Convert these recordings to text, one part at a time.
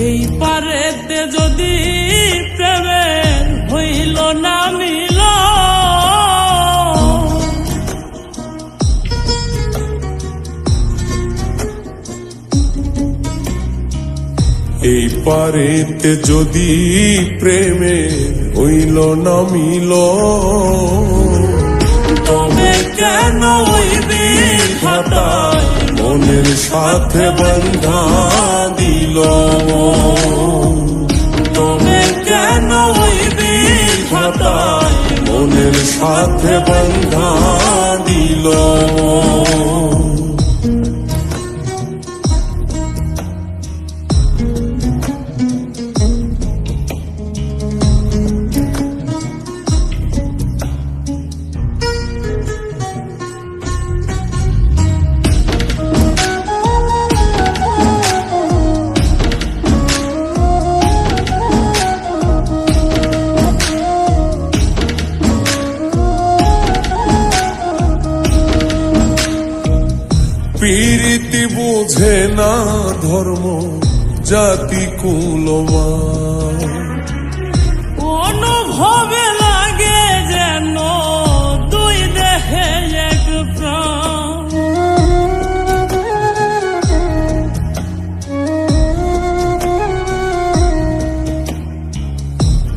এই পারেতে যদি প্রেমের হইল না মিল, এই পারেতে যদি প্রেমের হইল না মিল, তবে কেন ওই বিধাতায় মনের সাথে বন্ধা দিল, তবে কেন ওই বিধাতায় মনের সাথে বন্ধা দিল। প্রীতি বুঝে না ধর্ম জাতি কুলমান, অনুভবে লাগে যেন দুই দেহে এক প্রাণ।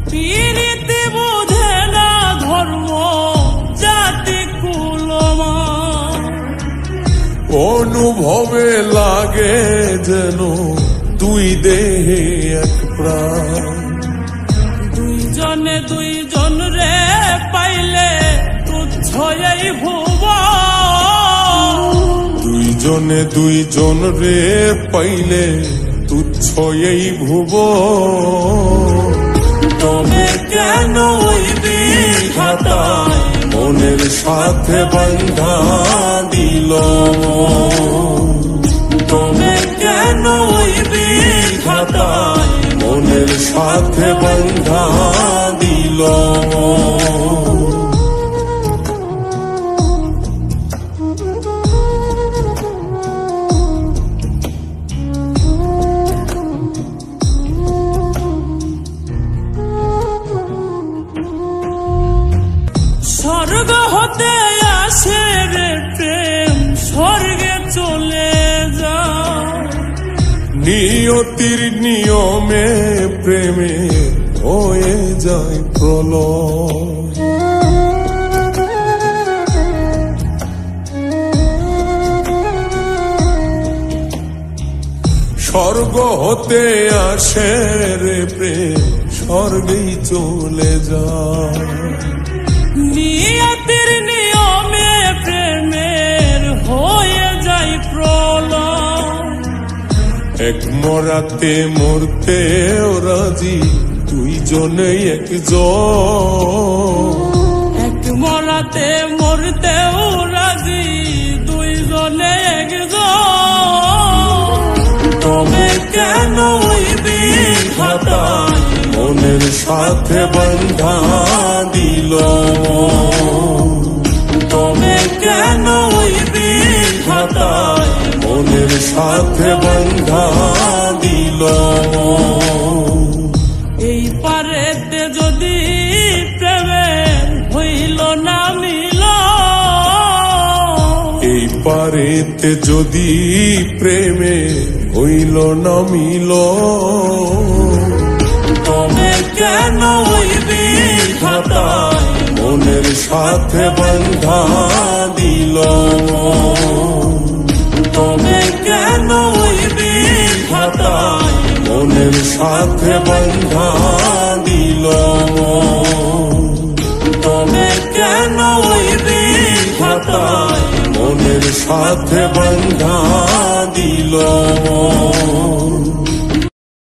প্রীতি বুঝে না ধর্ম জাতি কুলমান, অনুভবে লাগে যেন দুই দেহে এক প্রাণ। দুইজনে দুইজন রে পাইলে তুচ্ছ এই ভুব, দুইজনে দুইজন রে পাইলে তুচ্ছ এই ভুব, তবে কেন ওই বিধাতায় মনের সাথে বন্ধা দিল, তবে কেন ওই বিধাতায় মনের সাথে বন্ধা দিল। স্বর্গ হতে আসে রে প্রেম, স্বর্গে চলে যায়। নিয়তির নিয়মে প্রেমে হয়ে যায় প্রলয়, স্বর্গ হতে আসে রে প্রেম, স্বর্গেই চলে যায়। নিয়তির নিয়মে প্রেমের হয়ে যায় প্রলয়, এক মরাতে মরতে রাজি দুইজনে একজন, এক মরাতে মরতেও রাজি দুইজনে একজন, তবে কেন ওই বিধাতায় মনের সাথে বন্ধা দিল, তবে কেন ওই বিধাতায় মনের সাথে বন্ধা দিল। এই পারেতে যদি প্রেমের হইল না মিল, এই পারেতে যদি প্রেমে হইল না মিল, তবে কেন ওই বিধাতায় মনের সাথে বন্ধা দিল, তবে কেন ওই বিধাতায় মনের সাথে বন্ধা দিল, তবে কেন ওই বিধাতায় মনের সাথে বন্ধা দিল।